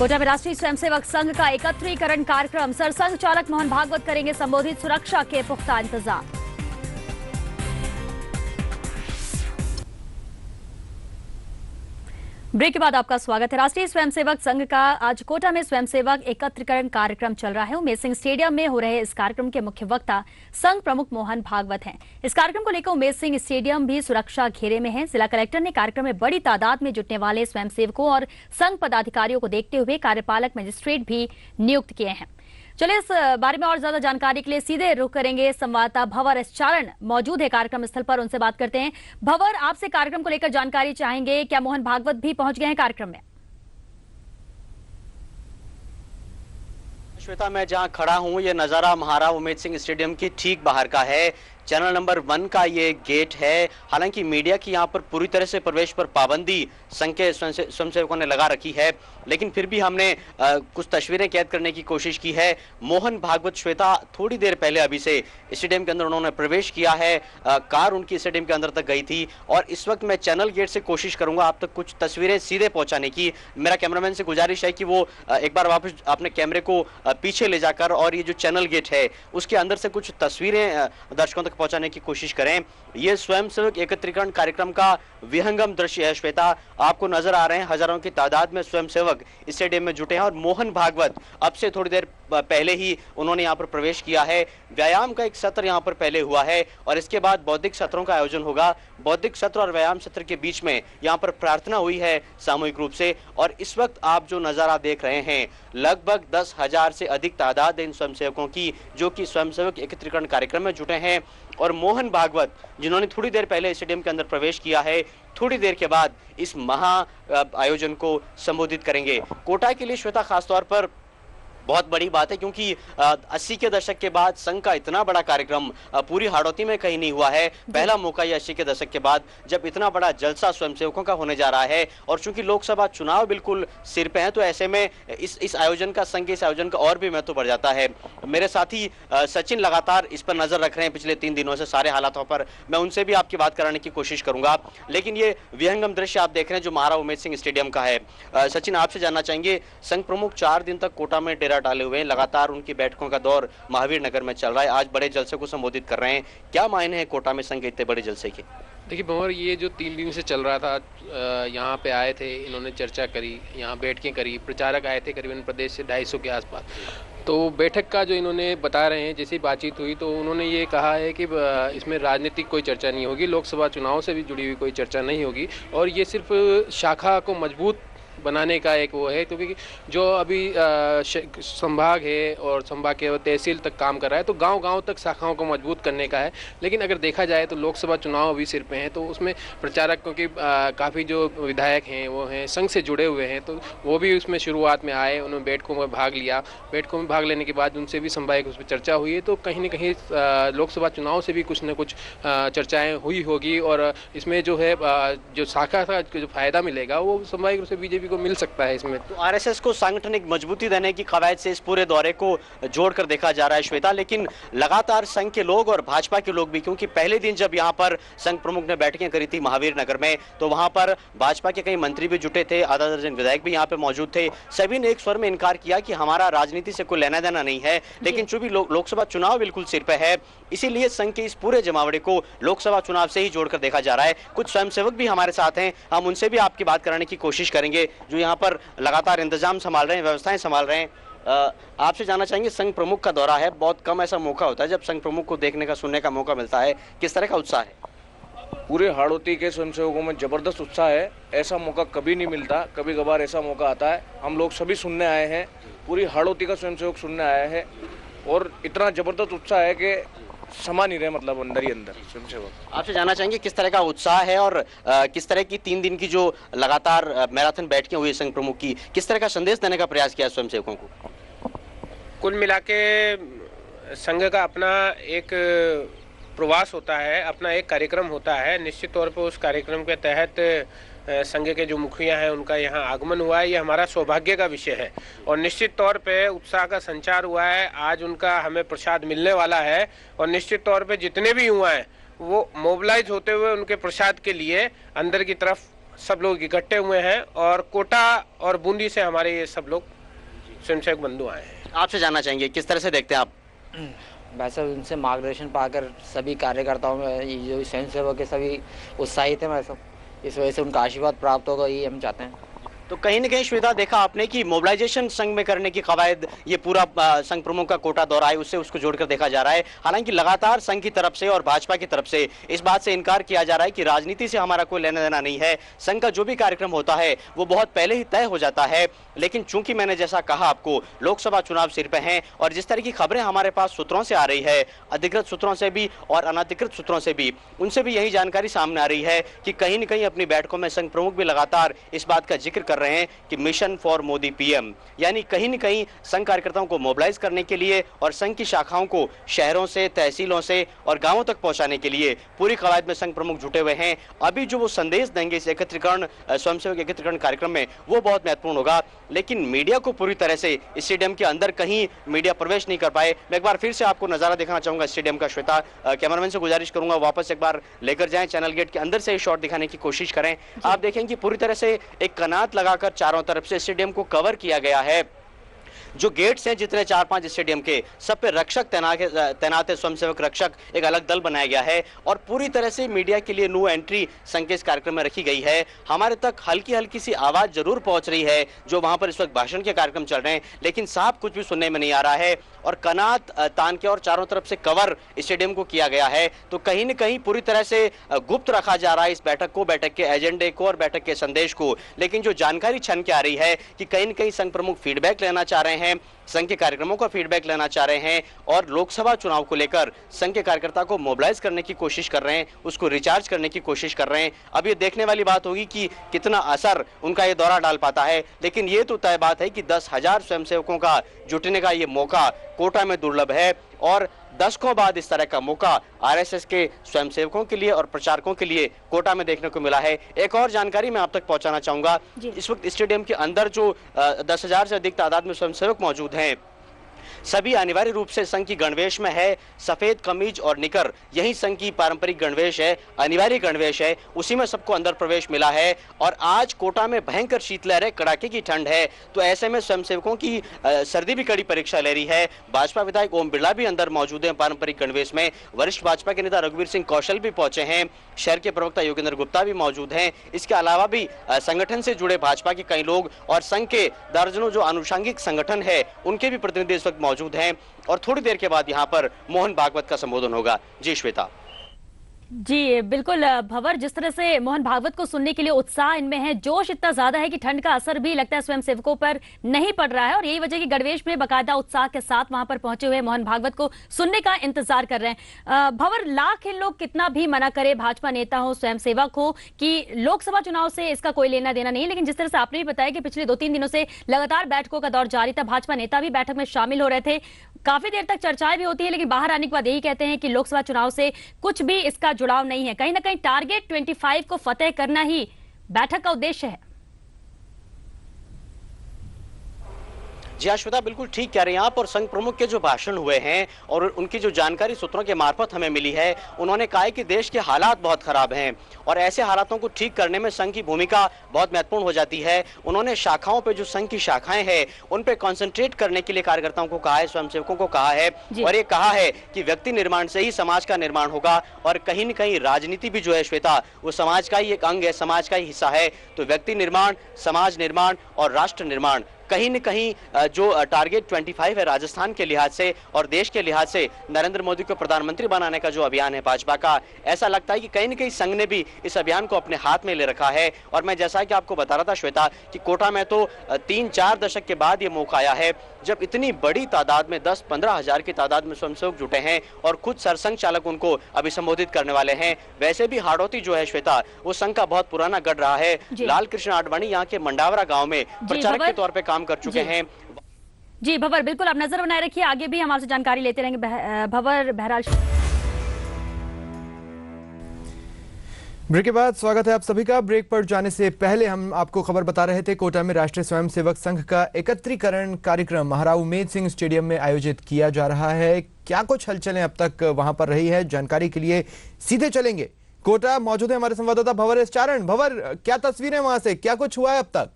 कोटा में राष्ट्रीय स्वयंसेवक संघ का एकत्रीकरण कार्यक्रम, सरसंघ चालक मोहन भागवत करेंगे संबोधित, सुरक्षा के पुख्ता इंतजाम। ब्रेक के बाद आपका स्वागत है। राष्ट्रीय स्वयंसेवक संघ का आज कोटा में स्वयंसेवक एकत्रीकरण कार्यक्रम चल रहा है। उमेश सिंह स्टेडियम में हो रहे इस कार्यक्रम के मुख्य वक्ता संघ प्रमुख मोहन भागवत हैं। इस कार्यक्रम को लेकर उमेश सिंह स्टेडियम भी सुरक्षा घेरे में है। जिला कलेक्टर ने कार्यक्रम में बड़ी तादाद में जुटने वाले स्वयंसेवकों और संघ पदाधिकारियों को देखते हुए कार्यपालक मजिस्ट्रेट भी नियुक्त किए हैं। चलिए इस बारे में और ज्यादा जानकारी के लिए सीधे रुख करेंगे, संवाददाता भंवर एस चारण मौजूद है कार्यक्रम स्थल पर, उनसे बात करते हैं। भंवर, आपसे कार्यक्रम को लेकर जानकारी चाहेंगे, क्या मोहन भागवत भी पहुंच गए हैं कार्यक्रम में? श्वेता, मैं जहां खड़ा हूं ये नजारा महाराजा उमेश सिंह स्टेडियम की ठीक बाहर का है। चैनल नंबर 1 का ये गेट है। हालांकि मीडिया की यहाँ पर पूरी तरह से प्रवेश पर पाबंदी संघ के स्वयंसेवकों ने लगा रखी है, लेकिन फिर भी हमने कुछ तस्वीरें कैद करने की कोशिश की है। मोहन भागवत, श्वेता, थोड़ी देर पहले अभी से स्टेडियम के अंदर उन्होंने प्रवेश किया है। कार उनकी स्टेडियम के अंदर तक गई थी और इस वक्त मैं चैनल गेट से कोशिश करूंगा आप तक कुछ तस्वीरें सीधे पहुंचाने की। मेरा कैमरामैन से गुजारिश है कि वो एक बार वापस अपने कैमरे को पीछे ले जाकर और ये जो चैनल गेट है उसके अंदर से कुछ तस्वीरें दर्शकों तक पहुंचाने की कोशिश करें। ये स्वयंसेवक एकत्रीकरण कार्यक्रम का विहंगम दृश्य है। श्वेता, आपको नजर आ रहे हैं हजारों की तादाद में स्वयंसेवक स्टेडियम में जुटे हैं और मोहन भागवत अब से थोड़ी देर पहले ही उन्होंने यहाँ पर प्रवेश किया है। व्यायाम का एक सत्र यहाँ पर पहले हुआ है और इसके बाद बौद्धिक सत्रों का आयोजन होगा। बौद्धिक सत्र और व्यायाम सत्र के बीच में यहाँ पर प्रार्थना हुई है सामूहिक रूप से। और इस वक्त आप जो नजारा देख रहे हैं, लगभग 10,000 से अधिक तादाद है इन स्वयंसेवकों की जो कि स्वयंसेवक एकत्रीकरण कार्यक्रम में जुटे हैं। और मोहन भागवत, जिन्होंने थोड़ी देर पहले स्टेडियम के अंदर प्रवेश किया है, थोड़ी देर के बाद इस महा आयोजन को संबोधित करेंगे। कोटा के लिए श्वेता खासतौर पर बहुत बड़ी बात है, क्योंकि 80 के दशक के बाद संघ का इतना बड़ा कार्यक्रम पूरी हाड़ौती में कहीं नहीं हुआ है। पहला मौका ये 80 के दशक के बाद जब इतना बड़ा जलसा स्वयंसेवकों का होने जा रहा है। और चूंकि लोकसभा चुनाव बिल्कुल सिर पे हैं, तो ऐसे में इस आयोजन का, संघ के इस आयोजन का और भी महत्व बढ़ जाता है। मेरे साथी सचिन लगातार इस पर नजर रख रहे हैं पिछले 3 दिनों से सारे हालातों पर। मैं उनसे भी आपकी बात कराने की कोशिश करूंगा, लेकिन ये विहंगम दृश्य आप देख रहे हैं जो महाराजा उमेश सिंह स्टेडियम का है। सचिन, आपसे जानना चाहेंगे, संघ प्रमुख 4 दिन तक कोटा में डेरा डाले हुए हैं, लगातार उनकी बैठकों का दौर महावीर नगर में चल रहा है, आज बड़े जलसे को संबोधित कर रहे हैं। क्या मायने हैं कोटा में संघ के इतने बड़े जलसे के? देखिए भंवर, ये जो 3 दिन से चल रहा था, यहाँ पे आए थे, इन्होंने चर्चा करी, यहाँ बैठकें करी, प्रचारक आए थे करीबन प्रदेश से 250 के आसपास। तो बैठक का जो इन्होंने बता रहे हैं, जैसी बातचीत हुई तो उन्होंने ये कहा है कि इसमें राजनीतिक कोई चर्चा नहीं होगी, लोकसभा चुनाव से भी जुड़ी हुई कोई चर्चा नहीं होगी और ये सिर्फ शाखा को मजबूत बनाने का एक वो है, क्योंकि जो अभी संभाग है और संभाग के तहसील तक काम कर रहा है, तो गांव-गांव तक शाखाओं को मजबूत करने का है। लेकिन अगर देखा जाए तो लोकसभा चुनाव अभी सिर पे हैं, तो उसमें प्रचारक, क्योंकि काफ़ी जो विधायक हैं वो हैं संघ से जुड़े हुए हैं, तो वो भी उसमें शुरुआत में आए, उन्होंने बैठकों में भाग लिया। बैठकों में भाग लेने के बाद उनसे भी संभाविक उस पर चर्चा हुई है, तो कहीं न कहीं लोकसभा चुनाव से भी कुछ न कुछ चर्चाएँ हुई होगी और इसमें जो है जो शाखा का जो फायदा मिलेगा वो संभाविक रूप से बीजेपी को मिल सकता है। इसमें तो आरएसएस को सांगठनिक मजबूती देने की कवायद से इस पूरे दौरे को जोड़कर देखा जा रहा है श्वेता, लेकिन लगातार संघ के लोग और भाजपा के लोग भी, क्योंकि पहले दिन जब यहाँ पर संघ प्रमुख ने बैठकें करी थी महावीर नगर में, तो वहां पर भाजपा के कई मंत्री भी जुटे थे, आधा दर्जन विधायक भी यहाँ पे मौजूद थे। सभी ने एक स्वर में इनकार किया कि हमारा राजनीति से कोई लेना देना नहीं है, लेकिन चूंकि लोकसभा चुनाव बिल्कुल सिर पे है, इसीलिए संघ के इस पूरे जमावड़े को लोकसभा चुनाव से ही जोड़कर देखा जा रहा है। कुछ स्वयंसेवक भी हमारे साथ हैं, हम उनसे भी आपकी बात कराने की कोशिश करेंगे जो यहाँ पर लगातार इंतजाम संभाल रहे हैं, व्यवस्थाएं संभाल रहे हैं। आपसे जानना चाहेंगे, संघ प्रमुख का दौरा है, बहुत कम ऐसा मौका होता है जब संघ प्रमुख को देखने का, सुनने का मौका मिलता है, किस तरह का उत्साह है? पूरे हाड़ौती के स्वयंसेवकों में जबरदस्त उत्साह है। ऐसा मौका कभी नहीं मिलता, कभी कभार ऐसा मौका आता है। हम लोग सभी सुनने आए हैं, पूरी हाड़ौती का स्वयंसेवक सुनने आया है और इतना जबरदस्त उत्साह है कि समा नहीं रहे, मतलब अंदर ही अंदर स्वयंसेवक। आपसे जानना चाहेंगे किस तरह का उत्साह है और किस तरह की 3 दिन की जो लगातार मैराथन बैठकें हुई संघ प्रमुख की, किस तरह का संदेश देने का प्रयास किया स्वयंसेवकों को? कुल मिला के संघ का अपना एक प्रवास होता है, अपना एक कार्यक्रम होता है। निश्चित तौर पर उस कार्यक्रम के तहत संघ के जो मुखिया हैं उनका यहाँ आगमन हुआ है, ये हमारा सौभाग्य का विषय है और निश्चित तौर पे उत्साह का संचार हुआ है। आज उनका हमें प्रसाद मिलने वाला है और निश्चित तौर पे जितने भी युवा हैं वो मोबिलाइज होते हुए उनके प्रसाद के लिए अंदर की तरफ सब लोग इकट्ठे हुए हैं और कोटा और बूंदी से हमारे ये सब लोग स्वयंसेवक बंधु आए हैं। आपसे जानना चाहेंगे किस तरह से देखते हैं आप? वैसे उनसे मार्गदर्शन पाकर सभी कार्यकर्ताओं में ये जो स्वयंसेवक है सभी उत्साहित हैं। वैसे इस वजह से उनका आशीर्वाद प्राप्त होगा, ये हम चाहते हैं। तो कहीं न कहीं श्वेता देखा आपने कि मोबिलाइजेशन संघ में करने की कवायद ये पूरा संघ प्रमुख का कोटा दौरा है उससे उसको जोड़कर देखा जा रहा है। हालांकि लगातार संघ की तरफ से और भाजपा की तरफ से इस बात से इनकार किया जा रहा है कि राजनीति से हमारा कोई लेना देना नहीं है। संघ का जो भी कार्यक्रम होता है वो बहुत पहले ही तय हो जाता है। लेकिन चूंकि मैंने जैसा कहा आपको लोकसभा चुनाव सिर पे हैं और जिस तरह की खबरें हमारे पास सूत्रों से आ रही है, अधिकृत सूत्रों से भी और अनधिकृत सूत्रों से भी, उनसे भी यही जानकारी सामने आ रही है कि कहीं न कहीं अपनी बैठकों में संघ प्रमुख भी लगातार इस बात का जिक्र कर रहे हैं कि मिशन फॉर मोदी पीएम, यानी कहीं न कहीं संघ कार्यकर्ताओं को मोबिलाइज करने के लिए और संघ की शाखाओं को शहरों से, तहसीलों से और गांवों तक पहुंचाने के लिए पूरी कवायद में संघ प्रमुख जुटे हुए हैं। अभी जो वो संदेश देंगे इस एकत्रीकरण स्वयंसेवक एकत्रीकरण कार्यक्रम में वो बहुत महत्वपूर्ण होगा। लेकिन मीडिया को पूरी तरह से स्टेडियम के अंदर कहीं मीडिया प्रवेश नहीं कर पाए। मैं एक बार फिर से आपको नजारा दिखाना चाहूंगा स्टेडियम का। श्वेता, कैमरामैन से गुजारिश करूंगा वापस एक बार लेकर जाएं, चैनल गेट के अंदर से शॉट दिखाने की कोशिश करें। आप देखेंगे पूरी तरह से एक कनात लगाकर चारों तरफ से स्टेडियम को कवर किया गया है। जो गेट्स हैं जितने 4-5 स्टेडियम के, सब पे रक्षक तैनात है, स्वयंसेवक रक्षक, एक अलग दल बनाया गया है और पूरी तरह से मीडिया के लिए नो एंट्री संघ के इस कार्यक्रम में रखी गई है। हमारे तक हल्की हल्की सी आवाज जरूर पहुंच रही है जो वहां पर इस वक्त भाषण के कार्यक्रम चल रहे हैं, लेकिन साफ कुछ भी सुनने में नहीं आ रहा है और कनात तान के और चारों तरफ से कवर स्टेडियम को किया गया है। तो कहीं न कहीं पूरी तरह से गुप्त रखा जा रहा है इस बैठक को, बैठक के एजेंडे को और बैठक के संदेश को। लेकिन जो जानकारी छन के आ रही है कि कहीं न कहीं संघ प्रमुख फीडबैक लेना चाह रहे हैं, संघ के कार्यक्रमों का फीडबैक लेना चाह रहे हैं और लोकसभा चुनाव को लेकर संघ के कार्यकर्ता को मोबिलाइज करने की कोशिश कर रहे हैं, उसको रिचार्ज करने की कोशिश कर रहे हैं। अब ये देखने वाली बात होगी कि कितना असर उनका ये दौरा डाल पाता है। लेकिन ये तो तय बात है कि 10,000 स्वयंसेवकों का जुटने का ये मौका कोटा में दुर्लभ है और दशकों बाद इस तरह का मौका आरएसएस के स्वयंसेवकों के लिए और प्रचारकों के लिए कोटा में देखने को मिला है। एक और जानकारी मैं आप तक पहुंचाना चाहूंगा, इस वक्त स्टेडियम के अंदर जो 10,000 से अधिक तादाद में स्वयंसेवक मौजूद हैं, सभी अनिवार्य रूप से संघ की गणवेश में है। सफेद कमीज और निकर यही संघ की पारंपरिक गणवेश है, अनिवार्य गणवेश है, उसी में सबको अंदर प्रवेश मिला है। और आज कोटा में भयंकर शीतलहर है, कड़ाके की ठंड है, तो ऐसे में स्वयंसेवकों की सर्दी भी कड़ी परीक्षा ले रही है। भाजपा विधायक ओम बिरला भी अंदर मौजूद है पारंपरिक गणवेश में, वरिष्ठ भाजपा के नेता रघुवीर सिंह कौशल भी पहुंचे हैं, शहर के प्रवक्ता योगेंद्र गुप्ता भी मौजूद हैं। इसके अलावा भी संगठन से जुड़े भाजपा के कई लोग और संघ के दर्जनों जो आनुषंगिक संगठन है उनके भी प्रतिनिधि इस वक्त मौजूद हैं और थोड़ी देर के बाद यहां पर मोहन भागवत का संबोधन होगा। जी श्वेता। जी बिल्कुल भंवर, जिस तरह से मोहन भागवत को सुनने के लिए उत्साह इनमें है, जोश इतना ज्यादा है कि ठंड का असर भी लगता है स्वयंसेवकों पर नहीं पड़ रहा है और यही वजह की गणवेश में बाकायदा उत्साह के साथ वहां पर पहुंचे हुए मोहन भागवत को सुनने का इंतजार कर रहे हैं। भंवर, लाख इन लोग कितना भी मना करे, भाजपा नेता हो, स्वयंसेवक हो, कि लोकसभा चुनाव से इसका कोई लेना देना नहीं, लेकिन जिस तरह से आपने भी बताया कि पिछले 2-3 दिनों से लगातार बैठकों का दौर जारी था, भाजपा नेता भी बैठक में शामिल हो रहे थे, काफी देर तक चर्चाएं भी होती है, लेकिन बाहर आने के बाद यही कहते हैं कि लोकसभा चुनाव से कुछ भी इसका जुड़ाव नहीं है। कहीं ना कहीं टारगेट 25 को फतेह करना ही बैठक का उद्देश्य है। जी हाँ श्वेता, बिल्कुल ठीक कह रहे हैं आप। और संघ प्रमुख के जो भाषण हुए हैं और उनकी जो जानकारी सूत्रों के मार्फत हमें मिली है, उन्होंने कहा है कि देश के हालात बहुत खराब हैं और ऐसे हालातों को ठीक करने में संघ की भूमिका बहुत महत्वपूर्ण हो जाती है। उन्होंने शाखाओं पे, जो संघ की शाखाएं हैं उन पे कंसंट्रेट करने के लिए कार्यकर्ताओं को कहा है, स्वयंसेवकों को कहा है और ये कहा है कि व्यक्ति निर्माण से ही समाज का निर्माण होगा और कहीं न कहीं राजनीति भी जो है श्वेता, वो समाज का ही एक अंग है, समाज का ही हिस्सा है। तो व्यक्ति निर्माण, समाज निर्माण और राष्ट्र निर्माण, कहीं न कहीं जो टारगेट 25 है राजस्थान के लिहाज से और देश के लिहाज से नरेंद्र मोदी को प्रधानमंत्री बनाने का जो अभियान है भाजपा का, ऐसा लगता है कि कहीं न कहीं संघ ने भी इस अभियान को अपने हाथ में ले रखा है। और मैं जैसा कि आपको बता रहा था श्वेता कि कोटा में तो 3-4 दशक के बाद ये मौका आया है जब इतनी बड़ी तादाद में 10-15 हजार की तादाद में स्वयंसेवक जुटे हैं और खुद सरसंघ चालक उनको अभी संबोधित करने वाले हैं। वैसे भी हाड़ौती जो है श्वेता, वो संघ का बहुत पुराना गढ़ रहा है। लाल कृष्ण आडवाणी यहाँ के मंडावरा गाँव में प्रचारक के तौर पर काम कर चुके हैं। जी भंवर, बिल्कुल आप नजर बनाए रखिए, आगे भी हम आपसे जानकारी लेते रहेंगे। भंवर बहरहाल। ब्रेक के बाद स्वागत है आप सभी का। ब्रेक पर जाने से पहले हम आपको खबर बता रहे थे, कोटा में राष्ट्रीय स्वयंसेवक संघ का एकत्रीकरण कार्यक्रम महाराव उमेद सिंह स्टेडियम में आयोजित किया जा रहा है। क्या कुछ हलचलें अब तक वहां पर रही है, जानकारी के लिए सीधे चलेंगे कोटा मौजूद है हमारे संवाददाता भंवर एस चारण। भंवर, क्या तस्वीरें वहां से, क्या कुछ हुआ है अब तक?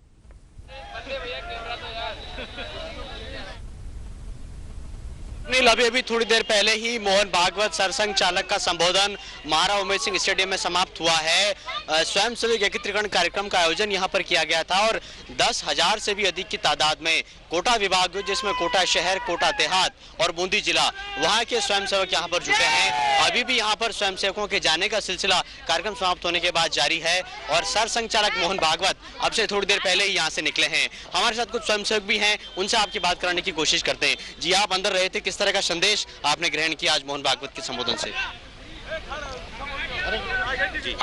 अभी थोड़ी देर पहले ही मोहन भागवत सरसंघ चालक का संबोधन महाराव उमेद सिंह स्टेडियम में समाप्त हुआ है। स्वयंसेवक एकत्रीकरण कार्यक्रम का आयोजन यहां पर किया गया था और 10,000 से भी अधिक की तादाद में कोटा विभाग, जिसमें कोटा शहर, कोटा देहात और बूंदी जिला, वहां के स्वयंसेवक यहां पर जुटे हैं। अभी भी यहां पर स्वयंसेवकों के जाने का सिलसिला कार्यक्रम समाप्त होने के बाद जारी है और सरसंघ चालक मोहन भागवत अब से थोड़ी देर पहले ही यहाँ से निकले हैं। हमारे साथ कुछ स्वयंसेवक भी हैं, उनसे आपकी बात कराने की कोशिश करते हैं। जी, आप अंदर रहे थे, किस तरह का संदेश आपने ग्रहण किया आज मोहन भागवत के संबोधन से?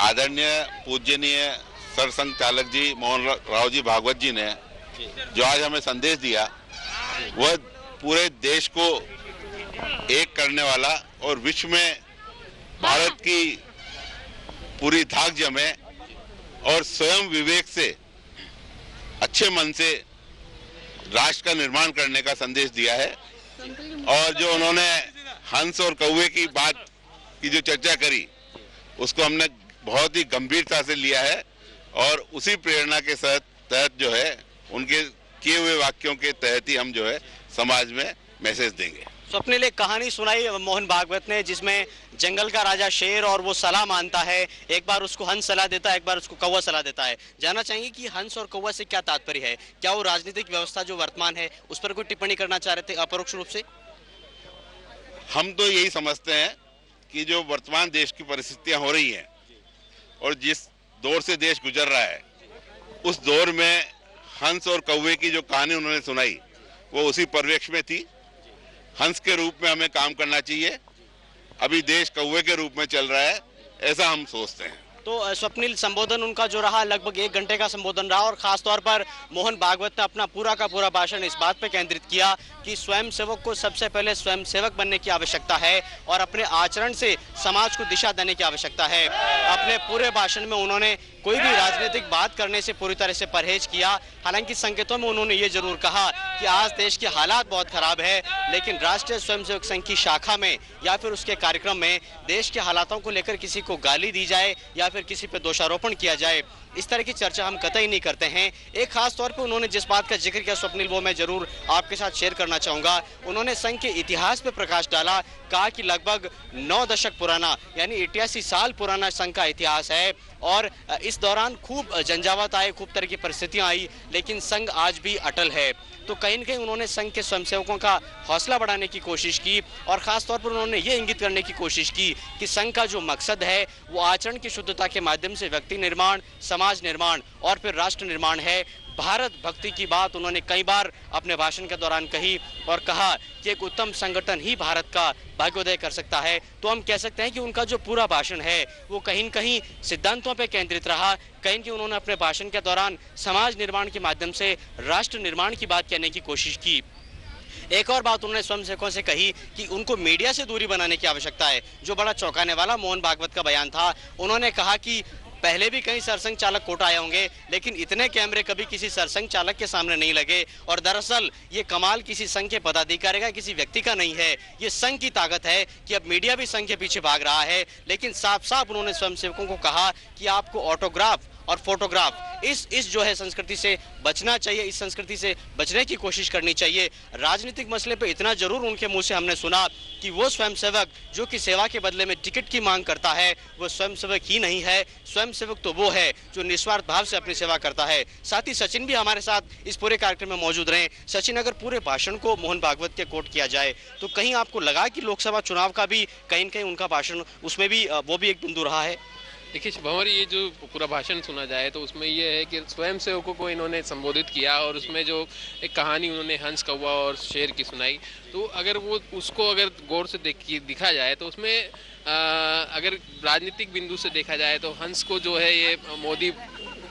आदरणीय पूजनीय सरसंघ चालक जी मोहन राव जी भागवत जी ने जो आज हमें संदेश दिया, वह पूरे देश को एक करने वाला और विश्व में भारत की पूरी धाक जमे और स्वयं विवेक से, अच्छे मन से राष्ट्र का निर्माण करने का संदेश दिया है। और जो उन्होंने हंस और कौवे की बात की जो चर्चा करी, उसको हमने बहुत ही गंभीरता से लिया है और उसी प्रेरणा के तहत जो है, उनके किए हुए वाक्यों के तहत ही हम जो है समाज में मैसेज देंगे। स्वप्निल, एक कहानी सुनाई मोहन भागवत ने जिसमें जंगल का राजा शेर और वो सलाह मानता है, एक बार उसको हंस सलाह देता है, एक बार उसको कौवा सलाह देता है। जानना चाहेंगे कि हंस और कौवा से क्या तात्पर्य है? क्या वो राजनीतिक व्यवस्था जो वर्तमान है उस पर कोई टिप्पणी करना चाह रहे थे अपरोक्ष रूप से? हम तो यही समझते हैं कि जो वर्तमान देश की परिस्थितियां हो रही हैं और जिस दौर से देश गुजर रहा है, उस दौर में हंस और कौवे की जो कहानी उन्होंने सुनाई, वो उसी परिवेश में थी। हंस के रूप में हमें काम करना चाहिए, अभी देश कौवे के रूप में चल रहा है, ऐसा हम सोचते हैं। तो स्वप्निल, संबोधन उनका जो रहा लगभग 1 घंटे का संबोधन रहा और खास तौर पर मोहन भागवत ने अपना पूरा का पूरा भाषण इस बात पर केंद्रित किया कि स्वयंसेवक को सबसे पहले स्वयंसेवक बनने की आवश्यकता है और अपने आचरण से समाज को दिशा देने की आवश्यकता है। अपने पूरे भाषण में उन्होंने कोई भी राजनीतिक बात करने से पूरी तरह से परहेज किया। हालांकि संकेतों में उन्होंने ये जरूर कहा कि आज देश के हालात बहुत खराब है, लेकिन राष्ट्रीय स्वयंसेवक संघ की शाखा में या फिर उसके कार्यक्रम में देश के हालातों को लेकर किसी को गाली दी जाए या फिर किसी पर दोषारोपण किया जाए, इस तरह की चर्चा हम कतई नहीं करते हैं। एक खास तौर पे उन्होंने जिस बात का जिक्र किया स्वप्निल, वो मैं जरूर आपके साथ शेयर करना चाहूंगा। उन्होंने संघ के इतिहास पे प्रकाश डाला, कहा कि लगभग 9 दशक पुराना यानी 88 साल पुराना संघ का इतिहास है और इस दौरान खूब झंझावात आए, खूब तरह की परिस्थितियां आई, लेकिन संघ आज भी अटल है। तो कहीं न कहीं उन्होंने संघ के स्वयंसेवकों का हौसला बढ़ाने की कोशिश की और खास तौर पर उन्होंने ये इंगित करने की कोशिश की कि संघ का जो मकसद है वो आचरण की शुद्धता के माध्यम से व्यक्ति निर्माण, समाज निर्माण और फिर राष्ट्र निर्माण है। भारत भक्ति की बात उन्होंने कई बार अपने भाषण के दौरान कही और कहा कि एक उत्तम संगठन ही भारत का भाग्योदय कर सकता है। तो हम कह सकते हैं कि उनका जो पूरा भाषण है वो कहीं न कहीं सिद्धांतों पर केंद्रित रहा। कहीं कि उन्होंने अपने भाषण के दौरान समाज निर्माण के माध्यम से राष्ट्र निर्माण की बात कहने की कोशिश की। एक और बात उन्होंने स्वयंसेवकों से कही कि उनको मीडिया से दूरी बनाने की आवश्यकता है, जो बड़ा चौंकाने वाला मोहन भागवत का बयान था। उन्होंने कहा कि पहले भी कई सरसंघ चालक कोटा आए होंगे, लेकिन इतने कैमरे कभी किसी सरसंघ चालक के सामने नहीं लगे और दरअसल ये कमाल किसी संघ के पदाधिकारी का, किसी व्यक्ति का नहीं है, ये संघ की ताकत है कि अब मीडिया भी संघ के पीछे भाग रहा है। लेकिन साफ साफ उन्होंने स्वयंसेवकों को कहा कि आपको ऑटोग्राफ और फोटोग्राफ इस जो है संस्कृति से बचना चाहिए, इस संस्कृति से बचने की कोशिश करनी चाहिए। राजनीतिक मसले पे इतना जरूर उनके मुंह से हमने सुना कि वो स्वयंसेवक जो कि सेवा के बदले में टिकट की मांग करता है वो स्वयंसेवक ही नहीं है। स्वयंसेवक तो वो है जो निस्वार्थ भाव से अपनी सेवा करता है। साथ ही सचिन भी हमारे साथ इस पूरे कार्यक्रम में मौजूद रहे। सचिन, अगर पूरे भाषण को मोहन भागवत के कोट किया जाए तो कहीं आपको लगा कि लोकसभा चुनाव का भी कहीं न कहीं उनका भाषण उसमें भी वो भी एक बिंदु रहा है? देखिए भंवर, ये जो पूरा भाषण सुना जाए तो उसमें ये है कि स्वयंसेवकों को इन्होंने संबोधित किया और उसमें जो एक कहानी उन्होंने हंस, कौवा और शेर की सुनाई, तो अगर वो उसको अगर गौर से दिखा जाए तो उसमें अगर राजनीतिक बिंदु से देखा जाए तो हंस को जो है ये मोदी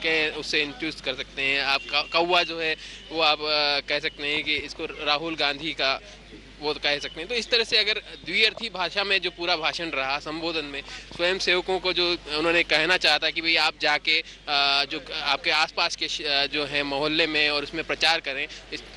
के उससे इंट्रोड्यूस कर सकते हैं। आप कौवा जो है वो आप कह सकते हैं कि इसको राहुल गांधी का वो कह सकते हैं। तो इस तरह से अगर द्विअर्थी भाषा में जो पूरा भाषण रहा संबोधन में, स्वयं सेवकों को जो उन्होंने कहना चाहता कि भाई आप जाके जो आपके आसपास के जो है मोहल्ले में और उसमें प्रचार करें,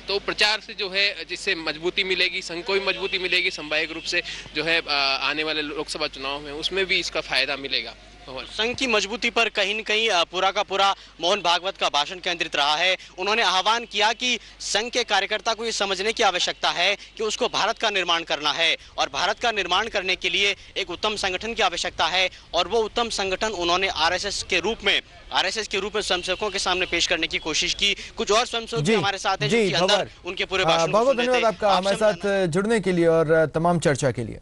तो प्रचार से जो है जिससे मजबूती मिलेगी, संघ को भी मजबूती मिलेगी, सामुदायिक रूप से जो है आने वाले लोकसभा चुनाव में उसमें भी इसका फायदा मिलेगा। संघ की मजबूती पर कहीं न कहीं पूरा का पूरा मोहन भागवत का भाषण केंद्रित रहा है। उन्होंने आह्वान किया कि संघ के कार्यकर्ता को ये समझने की आवश्यकता है कि उसको भारत का निर्माण करना है और भारत का निर्माण करने के लिए एक उत्तम संगठन की आवश्यकता है और वो उत्तम संगठन उन्होंने आरएसएस के रूप में स्वयंसेवकों के सामने पेश करने की कोशिश की। कुछ और स्वयंसेवक हमारे साथ हैं जो कि अंदर उनके पूरे भाषण बहुत धन्यवाद आपका हमारे साथ जुड़ने के लिए और तमाम चर्चा के लिए।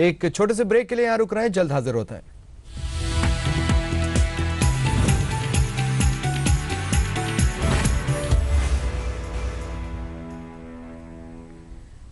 एक छोटे से ब्रेक के लिए यहाँ रुक रहे हैं, जल्द हाजिर होता है।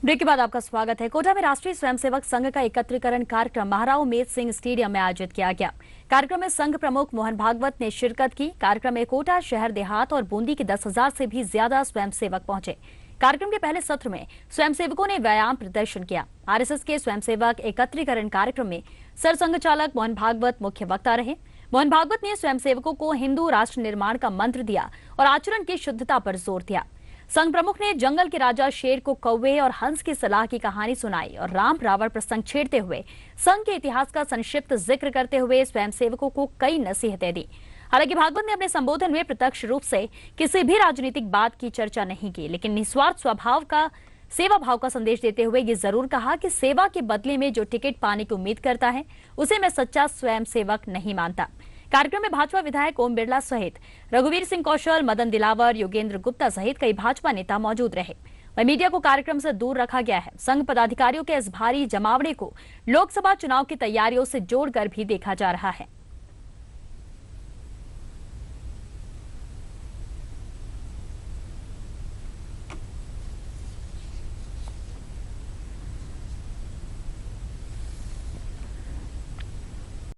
ब्रेक के बाद आपका स्वागत है। कोटा में राष्ट्रीय स्वयंसेवक संघ का एकत्रीकरण कार्यक्रम महाराव उमेद सिंह स्टेडियम में आयोजित किया गया। कार्यक्रम में संघ प्रमुख मोहन भागवत ने शिरकत की। कार्यक्रम में कोटा शहर देहात और बूंदी के 10,000 से भी ज्यादा स्वयंसेवक पहुंचे। कार्यक्रम के पहले सत्र में स्वयंसेवकों ने व्यायाम प्रदर्शन किया। आरएसएस के स्वयंसेवक एकत्रीकरण कार्यक्रम में सरसंघ चालक मोहन भागवत मुख्य वक्ता रहे। मोहन भागवत ने स्वयंसेवकों को हिंदू राष्ट्र निर्माण का मंत्र दिया और आचरण की शुद्धता पर जोर दिया। संघ प्रमुख ने जंगल के राजा शेर को कौवे और हंस की सलाह की कहानी सुनाई और राम रावण प्रसंग छेड़ते हुए संघ के इतिहास का संक्षिप्त जिक्र करते हुए स्वयंसेवकों को कई नसीहतें दी। हालांकि भागवत ने अपने संबोधन में प्रत्यक्ष रूप से किसी भी राजनीतिक बात की चर्चा नहीं की, लेकिन निस्वार्थ स्वभाव का सेवा भाव का संदेश देते हुए ये जरूर कहा कि सेवा के बदले में जो टिकट पाने की उम्मीद करता है उसे मैं सच्चा स्वयंसेवक नहीं मानता। कार्यक्रम में भाजपा विधायक ओम बिरला सहित रघुवीर सिंह कौशल, मदन दिलावर, योगेंद्र गुप्ता सहित कई भाजपा नेता मौजूद रहे। वहीं मीडिया को कार्यक्रम से दूर रखा गया है। संघ पदाधिकारियों के इस भारी जमावड़े को लोकसभा चुनाव की तैयारियों से जोड़कर भी देखा जा रहा है।